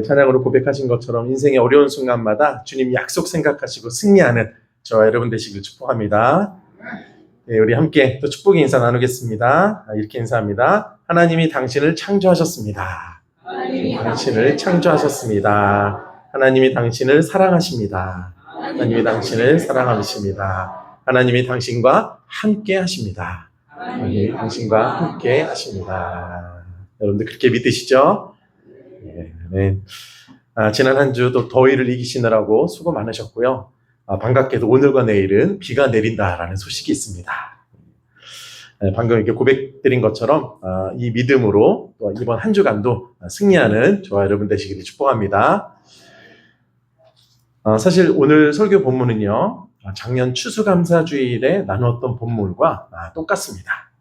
찬양으로 고백하신 것처럼 인생의 어려운 순간마다 주님 약속 생각하시고 승리하는 저와 여러분 되시길 축복합니다. 우리 함께 또 축복의 인사 나누겠습니다. 이렇게 인사합니다. 하나님이 당신을 창조하셨습니다. 당신을 창조하셨습니다. 하나님이 당신을 사랑하십니다. 하나님이 당신을 사랑하십니다. 하나님이 당신과 함께 하십니다. 하나님이 당신과 함께 하십니다. 여러분들 그렇게 믿으시죠? 네. 지난 한 주도 더위를 이기시느라고 수고 많으셨고요. 반갑게도 오늘과 내일은 비가 내린다라는 소식이 있습니다. 방금 이렇게 고백드린 것처럼 이 믿음으로 또 이번 한 주간도 승리하는 저와 여러분 되시기를 축복합니다. 사실 오늘 설교 본문은요, 작년 추수감사주일에 나누었던 본문과 똑같습니다.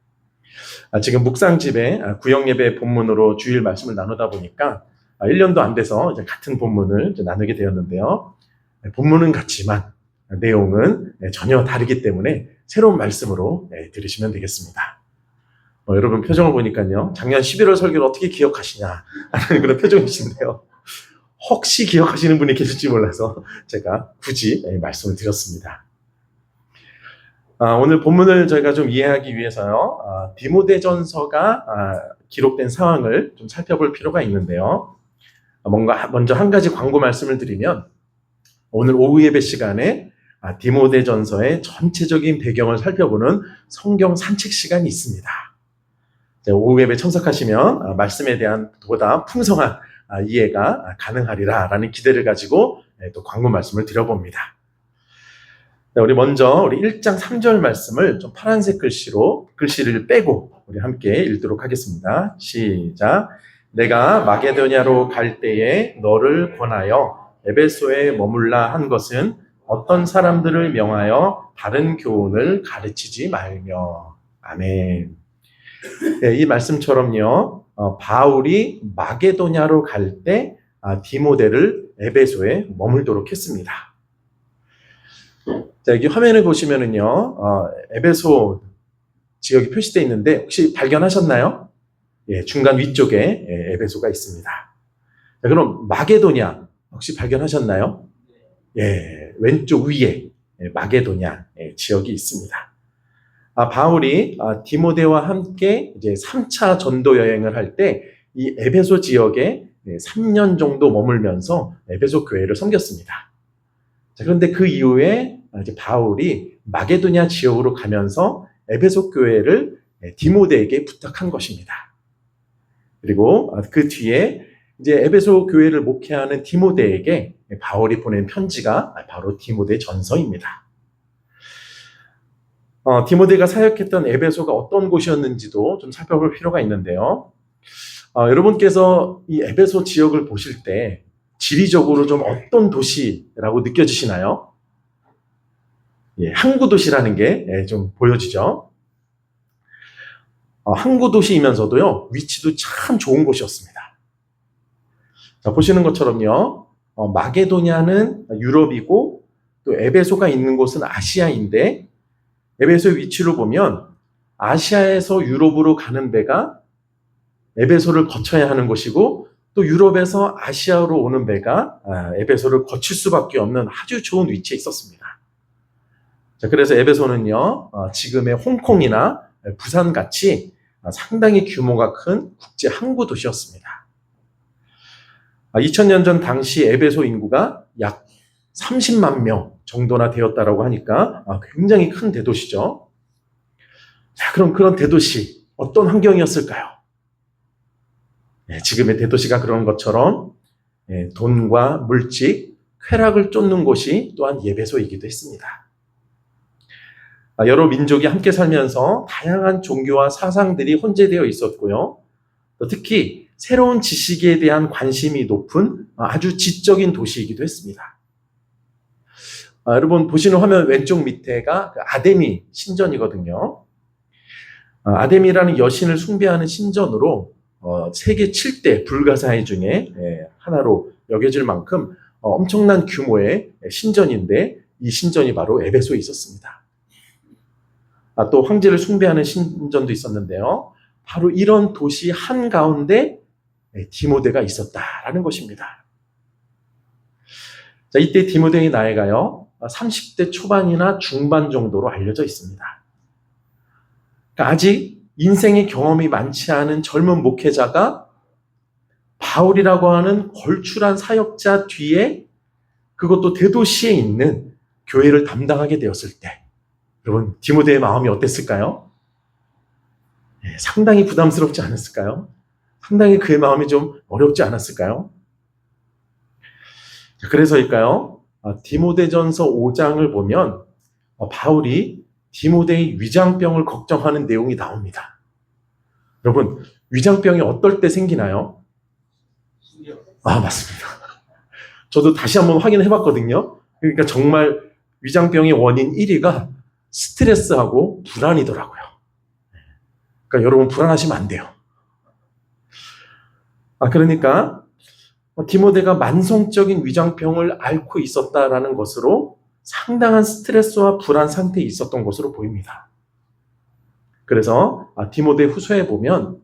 지금 묵상집에 구역예배 본문으로 주일 말씀을 나누다 보니까 1년도 안 돼서 이제 같은 본문을 이제 나누게 되었는데요. 본문은 같지만 내용은 전혀 다르기 때문에 새로운 말씀으로 들으시면 되겠습니다. 여러분 표정을 보니까요, 작년 11월 설교를 어떻게 기억하시냐 하는 그런 표정이신데요. 혹시 기억하시는 분이 계실지 몰라서 제가 굳이 말씀을 드렸습니다. 오늘 본문을 저희가 좀 이해하기 위해서요, 디모데전서가 기록된 상황을 좀 살펴볼 필요가 있는데요. 먼저 한 가지 광고 말씀을 드리면, 오늘 오후 예배 시간에 디모데전서의 전체적인 배경을 살펴보는 성경 산책 시간이 있습니다. 오후 예배 참석하시면 말씀에 대한 보다 풍성한 이해가 가능하리라라는 기대를 가지고 또 광고 말씀을 드려봅니다. 우리 먼저 우리 1장 3절 말씀을 좀 파란색 글씨를 빼고 우리 함께 읽도록 하겠습니다. 시작. 내가 마게도냐로 갈 때에 너를 권하여 에베소에 머물라 한 것은 어떤 사람들을 명하여 다른 교훈을 가르치지 말며. 아멘. 이 말씀처럼요, 바울이 마게도냐로 갈 때 디모데를 에베소에 머물도록 했습니다. 자, 여기 화면을 보시면은요, 에베소 지역이 표시되어 있는데 혹시 발견하셨나요? 중간 위쪽에 에베소가 있습니다. 자, 그럼 마게도냐 혹시 발견하셨나요? 왼쪽 위에 마게도냐 지역이 있습니다. 바울이 디모데와 함께 이제 3차 전도 여행을 할 때 이 에베소 지역에 3년 정도 머물면서 에베소 교회를 섬겼습니다. 자, 그런데 그 이후에 이제 바울이 마게도냐 지역으로 가면서 에베소 교회를 디모데에게 부탁한 것입니다. 그리고 그 뒤에 이제 에베소 교회를 목회하는 디모데에게 바울이 보낸 편지가 바로 디모데 전서입니다. 디모데가 사역했던 에베소가 어떤 곳이었는지도 좀 살펴볼 필요가 있는데요. 여러분께서 이 에베소 지역을 보실 때 지리적으로 좀 어떤 도시라고 느껴지시나요? 항구 도시라는 게 좀 보여지죠. 항구 도시이면서도요, 위치도 참 좋은 곳이었습니다. 자, 보시는 것처럼요, 마게도냐는 유럽이고 또 에베소가 있는 곳은 아시아인데, 에베소의 위치로 보면 아시아에서 유럽으로 가는 배가 에베소를 거쳐야 하는 곳이고, 또 유럽에서 아시아로 오는 배가 에베소를 거칠 수밖에 없는 아주 좋은 위치에 있었습니다. 자, 그래서 에베소는요, 지금의 홍콩이나 부산같이 상당히 규모가 큰 국제 항구 도시였습니다. 2000년 전 당시 에베소 인구가 약 30만 명 정도나 되었다라고 하니까 굉장히 큰 대도시죠. 자, 그럼 그런 대도시 어떤 환경이었을까요? 지금의 대도시가 그런 것처럼 돈과 물질, 쾌락을 쫓는 곳이 또한 에베소이기도 했습니다. 여러 민족이 함께 살면서 다양한 종교와 사상들이 혼재되어 있었고요. 특히 새로운 지식에 대한 관심이 높은 아주 지적인 도시이기도 했습니다. 여러분 보시는 화면 왼쪽 밑에가 아데미 신전이거든요. 아데미라는 여신을 숭배하는 신전으로 세계 7대 불가사의 중에 하나로 여겨질 만큼 엄청난 규모의 신전인데, 이 신전이 바로 에베소에 있었습니다. 또 황제를 숭배하는 신전도 있었는데요. 바로 이런 도시 한가운데 디모데가 있었다라는 것입니다. 자, 이때 디모데의 나이가요, 30대 초반이나 중반 정도로 알려져 있습니다. 그러니까 아직 인생의 경험이 많지 않은 젊은 목회자가 바울이라고 하는 걸출한 사역자 뒤에, 그것도 대도시에 있는 교회를 담당하게 되었을 때, 여러분, 디모데의 마음이 어땠을까요? 상당히 부담스럽지 않았을까요? 상당히 그의 마음이 좀 어렵지 않았을까요? 그래서일까요? 디모데전서 5장을 보면 바울이 디모데의 위장병을 걱정하는 내용이 나옵니다. 여러분, 위장병이 어떨 때 생기나요? 맞습니다. 저도 다시 한번 확인해 봤거든요. 그러니까 정말 위장병의 원인 1위가 스트레스하고 불안이더라고요. 그러니까 여러분, 불안하시면 안 돼요. 그러니까 디모데가 만성적인 위장병을 앓고 있었다라는 것으로 상당한 스트레스와 불안 상태에 있었던 것으로 보입니다. 그래서 디모데 후서에 보면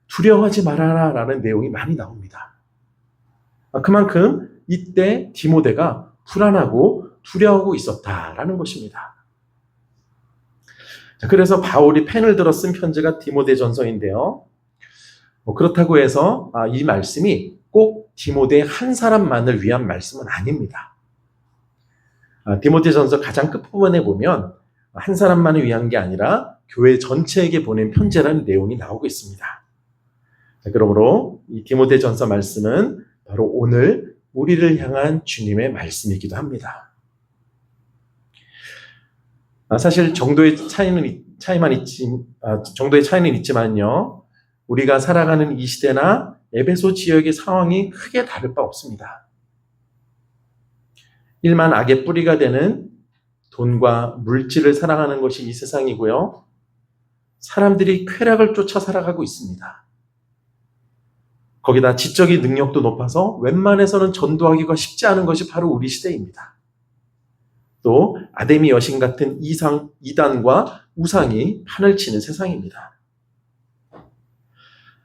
두려워하지 말아라 라는 내용이 많이 나옵니다. 그만큼 이때 디모데가 불안하고 두려워하고 있었다라는 것입니다. 그래서 바울이 펜을 들어 쓴 편지가 디모데전서인데요. 그렇다고 해서 이 말씀이 꼭 디모데 한 사람만을 위한 말씀은 아닙니다. 디모데전서 가장 끝부분에 보면 한 사람만을 위한 게 아니라 교회 전체에게 보낸 편지라는 내용이 나오고 있습니다. 그러므로 이 디모데전서 말씀은 바로 오늘 우리를 향한 주님의 말씀이기도 합니다. 사실 정도의 차이는 있지만요. 우리가 살아가는 이 시대나 에베소 지역의 상황이 크게 다를 바 없습니다. 일만 악의 뿌리가 되는 돈과 물질을 사랑하는 것이 이 세상이고요. 사람들이 쾌락을 쫓아 살아가고 있습니다. 거기다 지적인 능력도 높아서 웬만해서는 전도하기가 쉽지 않은 것이 바로 우리 시대입니다. 또 아데미 여신 같은 이단과 우상이 판을 치는 세상입니다.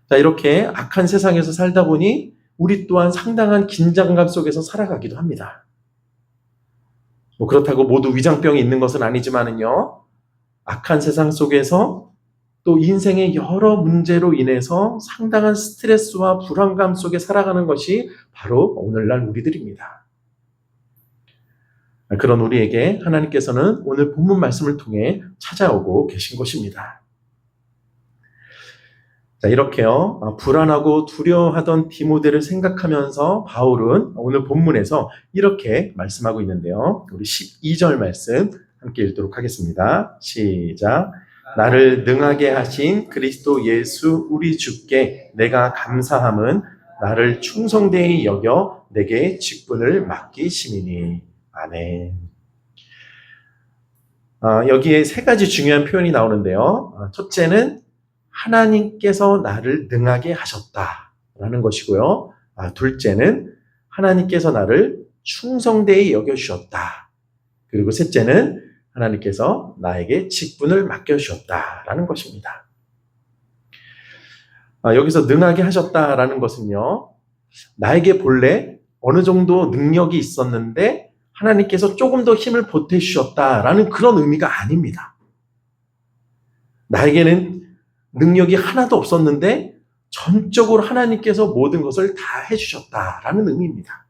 자, 이렇게 악한 세상에서 살다 보니 우리 또한 상당한 긴장감 속에서 살아가기도 합니다. 그렇다고 모두 위장병이 있는 것은 아니지만은요, 악한 세상 속에서 또 인생의 여러 문제로 인해서 상당한 스트레스와 불안감 속에 살아가는 것이 바로 오늘날 우리들입니다. 그런 우리에게 하나님께서는 오늘 본문 말씀을 통해 찾아오고 계신 것입니다. 자, 이렇게요, 불안하고 두려워하던 디모데를 생각하면서 바울은 오늘 본문에서 이렇게 말씀하고 있는데요. 우리 12절 말씀 함께 읽도록 하겠습니다. 시작. 나를 능하게 하신 그리스도 예수 우리 주께 내가 감사함은 나를 충성되이 여겨 내게 직분을 맡기심이니. 아멘. 여기에 세 가지 중요한 표현이 나오는데요. 첫째는 하나님께서 나를 능하게 하셨다라는 것이고요. 둘째는 하나님께서 나를 충성되이 여겨주셨다. 그리고 셋째는 하나님께서 나에게 직분을 맡겨주셨다라는 것입니다. 여기서 능하게 하셨다라는 것은요, 나에게 본래 어느 정도 능력이 있었는데 하나님께서 조금 더 힘을 보태주셨다라는 그런 의미가 아닙니다. 나에게는 능력이 하나도 없었는데 전적으로 하나님께서 모든 것을 다 해주셨다라는 의미입니다.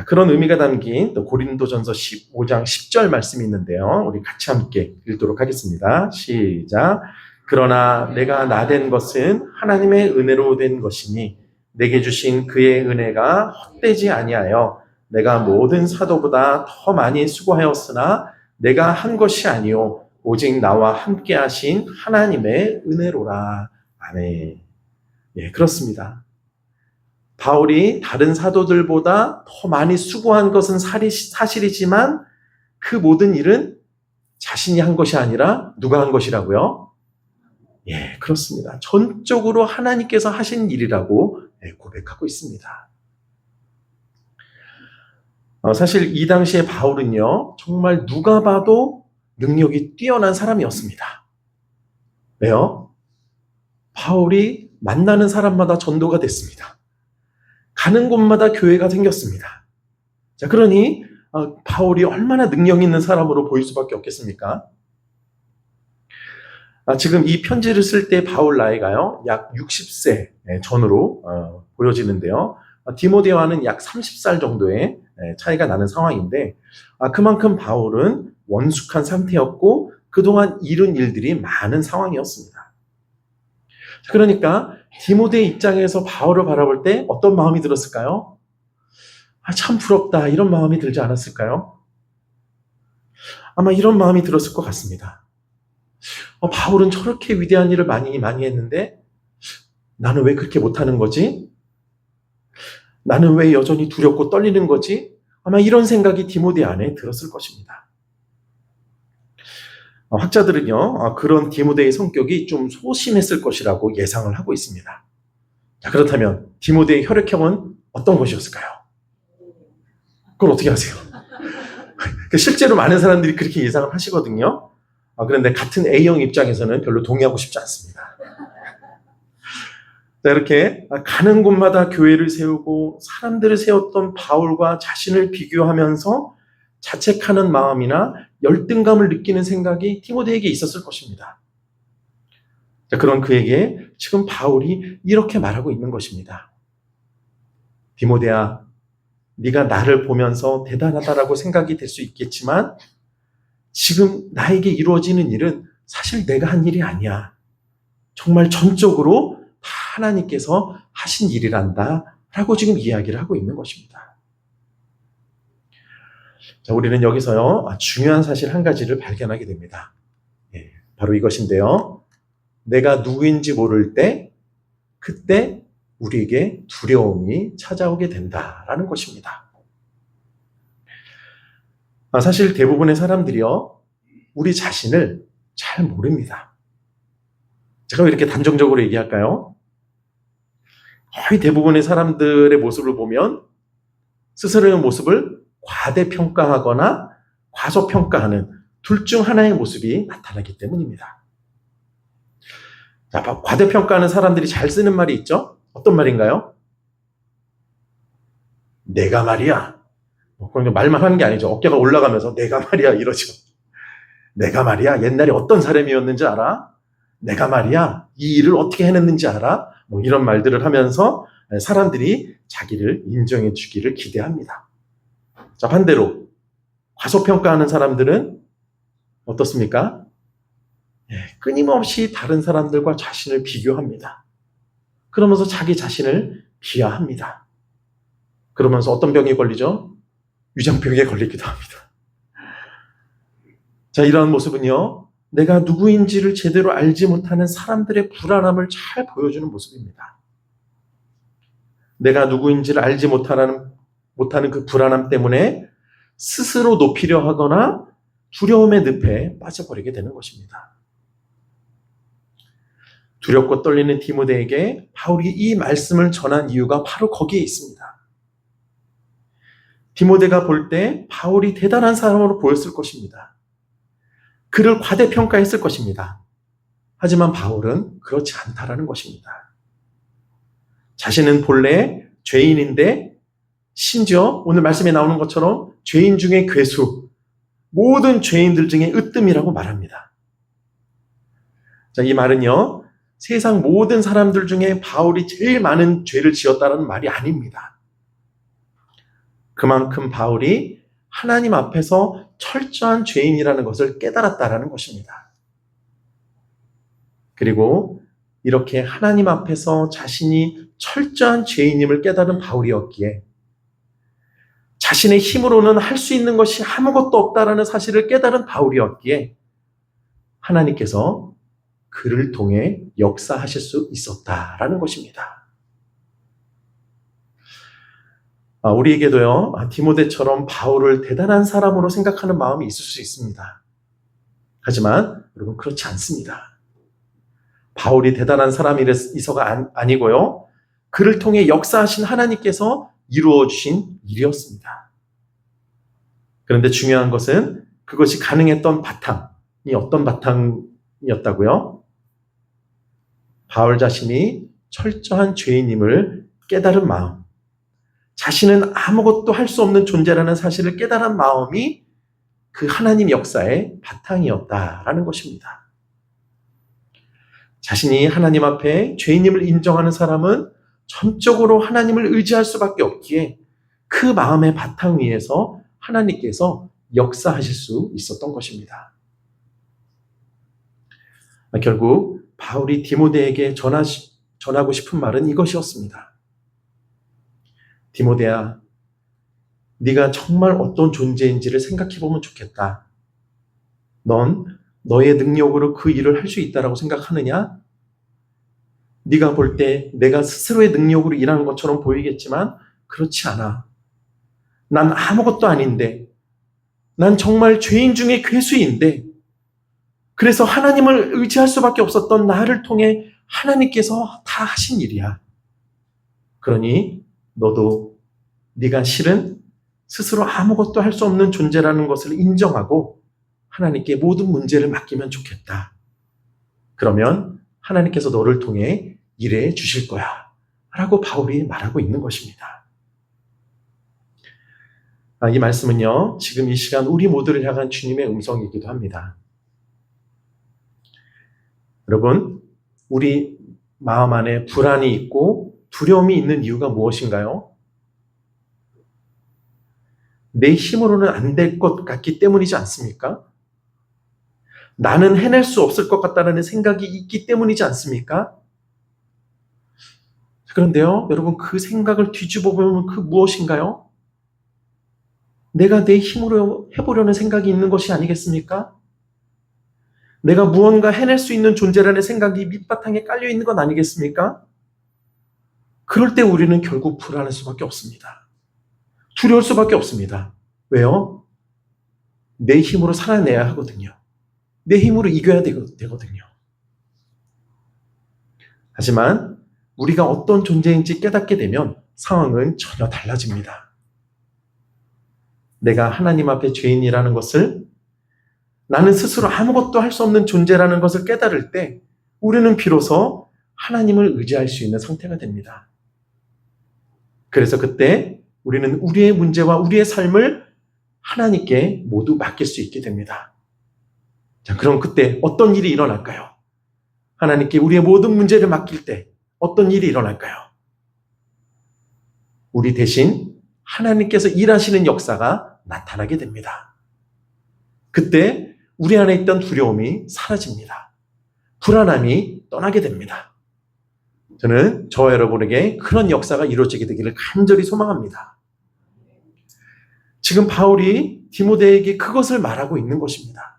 그런 의미가 담긴 또 고린도전서 15장 10절 말씀이 있는데요. 우리 같이 함께 읽도록 하겠습니다. 시작. 그러나 내가 나된 것은 하나님의 은혜로 된 것이니 내게 주신 그의 은혜가 헛되지 아니하여 내가 모든 사도보다 더 많이 수고하였으나 내가 한 것이 아니요 오직 나와 함께 하신 하나님의 은혜로라. 아멘. 예, 그렇습니다. 바울이 다른 사도들보다 더 많이 수고한 것은 사실이지만 그 모든 일은 자신이 한 것이 아니라 누가 한 것이라고요? 예, 그렇습니다. 전적으로 하나님께서 하신 일이라고 고백하고 있습니다. 사실 이 당시에 바울은요, 정말 누가 봐도 능력이 뛰어난 사람이었습니다. 왜요? 바울이 만나는 사람마다 전도가 됐습니다. 가는 곳마다 교회가 생겼습니다. 자, 그러니 바울이 얼마나 능력 있는 사람으로 보일 수밖에 없겠습니까? 지금 이 편지를 쓸 때 바울 나이가요, 약 60세 전으로 보여지는데요. 디모데와는 약 30살 정도의 차이가 나는 상황인데, 그만큼 바울은 원숙한 상태였고 그동안 이룬 일들이 많은 상황이었습니다. 그러니까 디모데 입장에서 바울을 바라볼 때 어떤 마음이 들었을까요? 참 부럽다, 이런 마음이 들지 않았을까요? 아마 이런 마음이 들었을 것 같습니다. 바울은 저렇게 위대한 일을 많이 했는데 나는 왜 그렇게 못하는 거지? 나는 왜 여전히 두렵고 떨리는 거지? 아마 이런 생각이 디모데 안에 들었을 것입니다. 학자들은요, 그런 디모데의 성격이 좀 소심했을 것이라고 예상을 하고 있습니다. 자, 그렇다면 디모데의 혈액형은 어떤 것이었을까요? 그걸 어떻게 아세요? 실제로 많은 사람들이 그렇게 예상을 하시거든요. 그런데 같은 A형 입장에서는 별로 동의하고 싶지 않습니다. 자, 이렇게 가는 곳마다 교회를 세우고 사람들을 세웠던 바울과 자신을 비교하면서 자책하는 마음이나 열등감을 느끼는 생각이 디모데에게 있었을 것입니다. 자, 그런 그에게 지금 바울이 이렇게 말하고 있는 것입니다. 디모데야, 네가 나를 보면서 대단하다라고 생각이 될 수 있겠지만 지금 나에게 이루어지는 일은 사실 내가 한 일이 아니야. 정말 전적으로 다 하나님께서 하신 일이란다 라고 지금 이야기를 하고 있는 것입니다. 자, 우리는 여기서요, 중요한 사실 한 가지를 발견하게 됩니다. 바로 이것인데요. 내가 누구인지 모를 때 그때 우리에게 두려움이 찾아오게 된다라는 것입니다. 사실 대부분의 사람들이요, 우리 자신을 잘 모릅니다. 제가 왜 이렇게 단정적으로 얘기할까요? 거의 대부분의 사람들의 모습을 보면 스스로의 모습을 과대평가하거나 과소평가하는 둘 중 하나의 모습이 나타나기 때문입니다. 자, 과대평가하는 사람들이 잘 쓰는 말이 있죠? 어떤 말인가요? 내가 말이야. 그러니까 말만 하는 게 아니죠. 어깨가 올라가면서 내가 말이야 이러죠. 내가 말이야 옛날에 어떤 사람이었는지 알아? 내가 말이야 이 일을 어떻게 해냈는지 알아? 이런 말들을 하면서 사람들이 자기를 인정해 주기를 기대합니다. 자, 반대로 과소평가하는 사람들은 어떻습니까? 끊임없이 다른 사람들과 자신을 비교합니다. 그러면서 자기 자신을 비하합니다. 그러면서 어떤 병이 걸리죠? 위장병에 걸리기도 합니다. 자, 이러한 모습은요, 내가 누구인지를 제대로 알지 못하는 사람들의 불안함을 잘 보여주는 모습입니다. 내가 누구인지를 알지 못하는 그 불안함 때문에 스스로 높이려 하거나 두려움의 늪에 빠져버리게 되는 것입니다. 두렵고 떨리는 디모데에게 바울이 이 말씀을 전한 이유가 바로 거기에 있습니다. 디모데가 볼 때 바울이 대단한 사람으로 보였을 것입니다. 그를 과대평가했을 것입니다. 하지만 바울은 그렇지 않다라는 것입니다. 자신은 본래 죄인인데 심지어 오늘 말씀에 나오는 것처럼 죄인 중에 괴수, 모든 죄인들 중에 으뜸이라고 말합니다. 자, 이 말은요, 세상 모든 사람들 중에 바울이 제일 많은 죄를 지었다는 말이 아닙니다. 그만큼 바울이 하나님 앞에서 철저한 죄인이라는 것을 깨달았다라는 것입니다. 그리고 이렇게 하나님 앞에서 자신이 철저한 죄인임을 깨달은 바울이었기에 자신의 힘으로는 할 수 있는 것이 아무것도 없다라는 사실을 깨달은 바울이었기에 하나님께서 그를 통해 역사하실 수 있었다라는 것입니다. 우리에게도요, 디모데처럼 바울을 대단한 사람으로 생각하는 마음이 있을 수 있습니다. 하지만 여러분 그렇지 않습니다. 바울이 대단한 사람이서가 아니고요, 그를 통해 역사하신 하나님께서 이루어 주신 일이었습니다. 그런데 중요한 것은 그것이 가능했던 바탕이 어떤 바탕이었다고요? 바울 자신이 철저한 죄인임을 깨달은 마음, 자신은 아무것도 할 수 없는 존재라는 사실을 깨달은 마음이 그 하나님 역사의 바탕이었다라는 것입니다. 자신이 하나님 앞에 죄인임을 인정하는 사람은 전적으로 하나님을 의지할 수밖에 없기에 그 마음의 바탕 위에서 하나님께서 역사하실 수 있었던 것입니다. 결국 바울이 디모데에게 전하고 싶은 말은 이것이었습니다. 디모데야, 네가 정말 어떤 존재인지를 생각해보면 좋겠다. 넌 너의 능력으로 그 일을 할 수 있다라고 생각하느냐? 네가 볼 때 내가 스스로의 능력으로 일하는 것처럼 보이겠지만 그렇지 않아. 난 아무것도 아닌데, 난 정말 죄인 중에 괴수인데, 그래서 하나님을 의지할 수밖에 없었던 나를 통해 하나님께서 다 하신 일이야. 그러니 너도 네가 실은 스스로 아무것도 할 수 없는 존재라는 것을 인정하고 하나님께 모든 문제를 맡기면 좋겠다. 그러면 하나님께서 너를 통해 일해 주실 거야. 라고 바울이 말하고 있는 것입니다. 이 말씀은요, 지금 이 시간 우리 모두를 향한 주님의 음성이기도 합니다. 여러분, 우리 마음 안에 불안이 있고 두려움이 있는 이유가 무엇인가요? 내 힘으로는 안 될 것 같기 때문이지 않습니까? 나는 해낼 수 없을 것 같다는 생각이 있기 때문이지 않습니까? 그런데요, 여러분, 그 생각을 뒤집어 보면 그 무엇인가요? 내가 내 힘으로 해보려는 생각이 있는 것이 아니겠습니까? 내가 무언가 해낼 수 있는 존재라는 생각이 밑바탕에 깔려 있는 건 아니겠습니까? 그럴 때 우리는 결국 불안할 수밖에 없습니다. 두려울 수밖에 없습니다. 왜요? 내 힘으로 살아내야 하거든요. 내 힘으로 이겨야 되거든요. 하지만 우리가 어떤 존재인지 깨닫게 되면 상황은 전혀 달라집니다. 내가 하나님 앞에 죄인이라는 것을, 나는 스스로 아무것도 할 수 없는 존재라는 것을 깨달을 때 우리는 비로소 하나님을 의지할 수 있는 상태가 됩니다. 그래서 그때 우리는 우리의 문제와 우리의 삶을 하나님께 모두 맡길 수 있게 됩니다. 자, 그럼 그때 어떤 일이 일어날까요? 하나님께 우리의 모든 문제를 맡길 때 어떤 일이 일어날까요? 우리 대신 하나님께서 일하시는 역사가 나타나게 됩니다. 그때 우리 안에 있던 두려움이 사라집니다. 불안함이 떠나게 됩니다. 저는 저와 여러분에게 그런 역사가 이루어지게 되기를 간절히 소망합니다. 지금 바울이 디모데에게 그것을 말하고 있는 것입니다.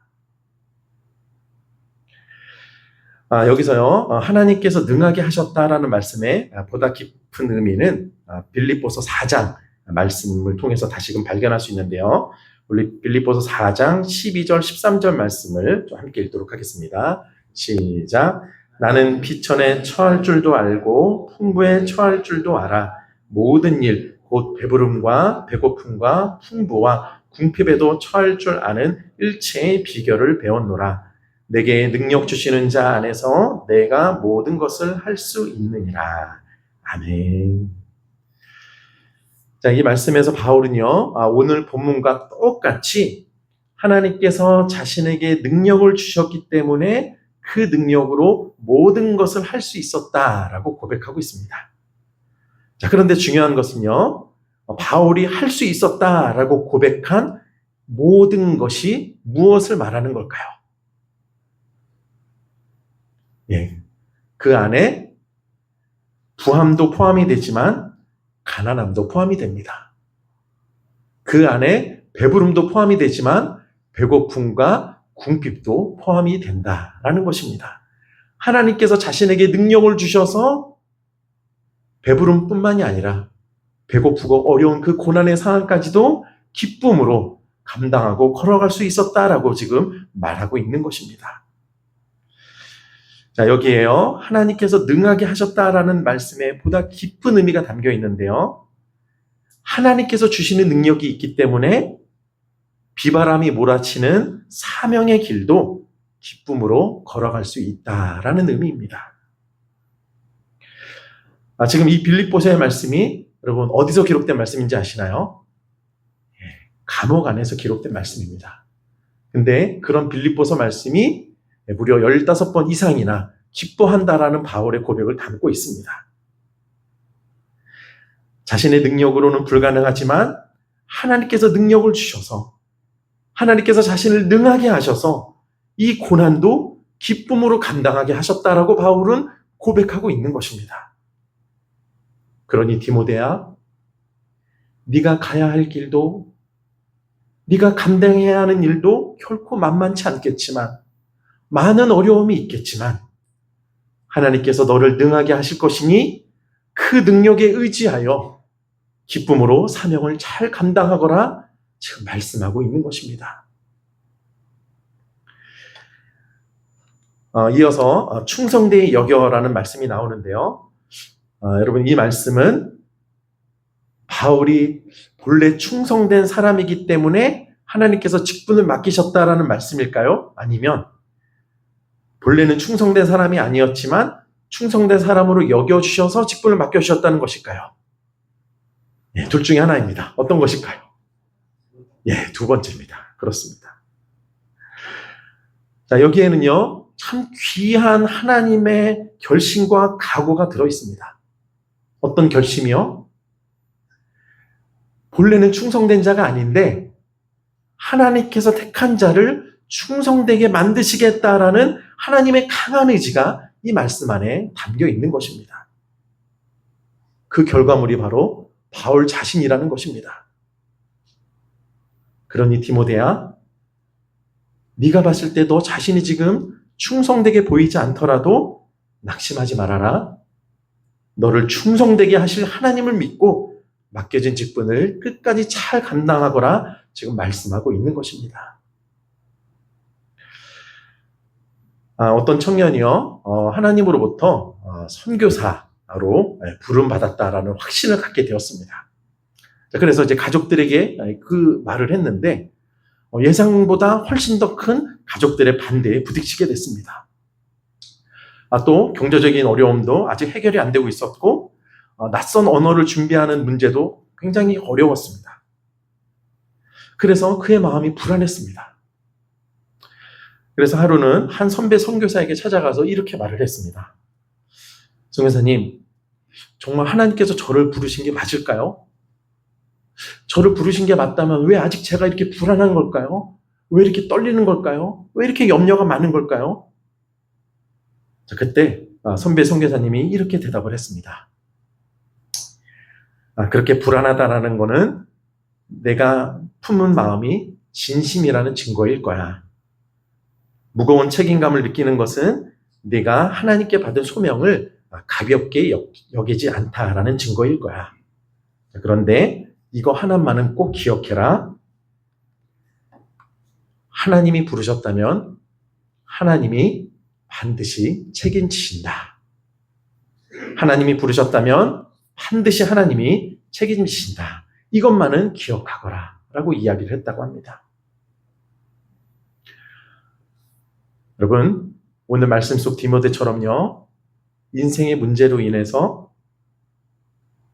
여기서요, 하나님께서 능하게 하셨다라는 말씀의 보다 깊은 의미는 빌립보서 4장 말씀을 통해서 다시금 발견할 수 있는데요. 우리 빌립보서 4장 12절, 13절 말씀을 좀 함께 읽도록 하겠습니다. 시작. 나는 비천에 처할 줄도 알고 풍부에 처할 줄도 알아. 모든 일, 곧 배부름과 배고픔과 풍부와 궁핍에도 처할 줄 아는 일체의 비결을 배웠노라. 내게 능력 주시는 자 안에서 내가 모든 것을 할 수 있느니라. 아멘. 자, 이 말씀에서 바울은요, 오늘 본문과 똑같이 하나님께서 자신에게 능력을 주셨기 때문에 그 능력으로 모든 것을 할 수 있었다라고 고백하고 있습니다. 자, 그런데 중요한 것은요, 바울이 할 수 있었다라고 고백한 모든 것이 무엇을 말하는 걸까요? 예, 그 안에 부함도 포함이 되지만 가난함도 포함이 됩니다. 그 안에 배부름도 포함이 되지만 배고픔과 궁핍도 포함이 된다라는 것입니다. 하나님께서 자신에게 능력을 주셔서 배부름뿐만이 아니라 배고프고 어려운 그 고난의 상황까지도 기쁨으로 감당하고 걸어갈 수 있었다라고 지금 말하고 있는 것입니다. 자, 여기에요, 하나님께서 능하게 하셨다라는 말씀에 보다 깊은 의미가 담겨 있는데요. 하나님께서 주시는 능력이 있기 때문에 비바람이 몰아치는 사명의 길도 기쁨으로 걸어갈 수 있다라는 의미입니다. 지금 이 빌립보서의 말씀이 여러분 어디서 기록된 말씀인지 아시나요? 감옥 안에서 기록된 말씀입니다. 근데 그런 빌립보서 말씀이 무려 15번 이상이나 기뻐한다라는 바울의 고백을 담고 있습니다. 자신의 능력으로는 불가능하지만 하나님께서 능력을 주셔서 하나님께서 자신을 능하게 하셔서 이 고난도 기쁨으로 감당하게 하셨다라고 바울은 고백하고 있는 것입니다. 그러니 디모데야, 네가 가야 할 길도 네가 감당해야 하는 일도 결코 만만치 않겠지만 많은 어려움이 있겠지만 하나님께서 너를 능하게 하실 것이니 그 능력에 의지하여 기쁨으로 사명을 잘 감당하거라 지금 말씀하고 있는 것입니다. 이어서 충성되이 여겨라는 말씀이 나오는데요. 여러분 이 말씀은 바울이 본래 충성된 사람이기 때문에 하나님께서 직분을 맡기셨다라는 말씀일까요? 아니면 본래는 충성된 사람이 아니었지만 충성된 사람으로 여겨주셔서 직분을 맡겨주셨다는 것일까요? 둘 중에 하나입니다. 어떤 것일까요? 두 번째입니다. 그렇습니다. 자, 여기에는요, 참 귀한 하나님의 결심과 각오가 들어있습니다. 어떤 결심이요? 본래는 충성된 자가 아닌데 하나님께서 택한 자를 충성되게 만드시겠다라는 하나님의 강한 의지가 이 말씀 안에 담겨 있는 것입니다. 그 결과물이 바로 바울 자신이라는 것입니다. 그러니 디모데야, 네가 봤을 때 너 자신이 지금 충성되게 보이지 않더라도 낙심하지 말아라. 너를 충성되게 하실 하나님을 믿고 맡겨진 직분을 끝까지 잘 감당하거라 지금 말씀하고 있는 것입니다. 어떤 청년이요, 하나님으로부터 선교사로 부름받았다라는 확신을 갖게 되었습니다. 그래서 이제 가족들에게 그 말을 했는데 예상보다 훨씬 더 큰 가족들의 반대에 부딪히게 됐습니다. 또 경제적인 어려움도 아직 해결이 안 되고 있었고 낯선 언어를 준비하는 문제도 굉장히 어려웠습니다. 그래서 그의 마음이 불안했습니다. 그래서 하루는 한 선배 선교사에게 찾아가서 이렇게 말을 했습니다. 선교사님, 정말 하나님께서 저를 부르신 게 맞을까요? 저를 부르신 게 맞다면 왜 아직 제가 이렇게 불안한 걸까요? 왜 이렇게 떨리는 걸까요? 왜 이렇게 염려가 많은 걸까요? 자, 그때 선배 선교사님이 이렇게 대답을 했습니다. 그렇게 불안하다라는 거는 내가 품은 마음이 진심이라는 증거일 거야. 무거운 책임감을 느끼는 것은 내가 하나님께 받은 소명을 가볍게 여기지 않다라는 증거일 거야. 그런데 이거 하나만은 꼭 기억해라. 하나님이 부르셨다면 하나님이 반드시 책임지신다. 하나님이 부르셨다면 반드시 하나님이 책임지신다. 이것만은 기억하거라 라고 이야기를 했다고 합니다. 여러분, 오늘 말씀 속 디모데처럼요, 인생의 문제로 인해서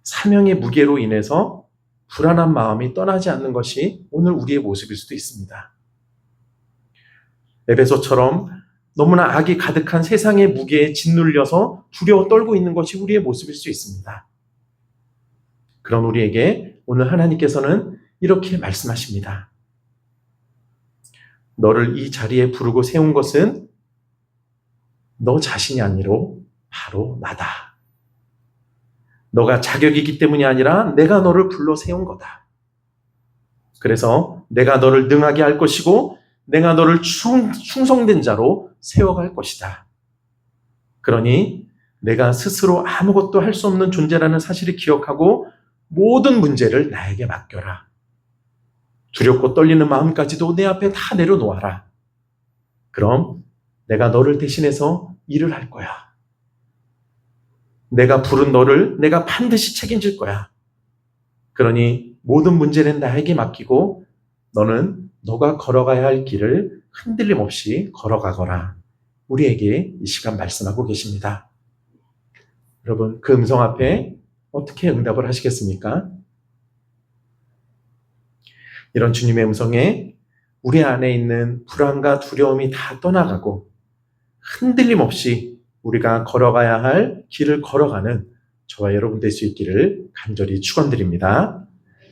사명의 무게로 인해서 불안한 마음이 떠나지 않는 것이 오늘 우리의 모습일 수도 있습니다. 에베소처럼 너무나 악이 가득한 세상의 무게에 짓눌려서 두려워 떨고 있는 것이 우리의 모습일 수 있습니다. 그런 우리에게 오늘 하나님께서는 이렇게 말씀하십니다. 너를 이 자리에 부르고 세운 것은 너 자신이 아니로 바로 나다. 너가 자격이 있기 때문이 아니라 내가 너를 불러 세운 거다. 그래서 내가 너를 능하게 할 것이고 내가 너를 충성된 자로 세워갈 것이다. 그러니 내가 스스로 아무것도 할 수 없는 존재라는 사실을 기억하고 모든 문제를 나에게 맡겨라. 두렵고 떨리는 마음까지도 내 앞에 다 내려놓아라. 그럼 내가 너를 대신해서 일을 할 거야. 내가 부른 너를 내가 반드시 책임질 거야. 그러니 모든 문제는 나에게 맡기고 너는 너가 걸어가야 할 길을 흔들림 없이 걸어가거라. 우리에게 이 시간 말씀하고 계십니다. 여러분, 그 음성 앞에 어떻게 응답을 하시겠습니까? 이런 주님의 음성에 우리 안에 있는 불안과 두려움이 다 떠나가고 흔들림 없이 우리가 걸어가야 할 길을 걸어가는 저와 여러분 될 수 있기를 간절히 축원드립니다.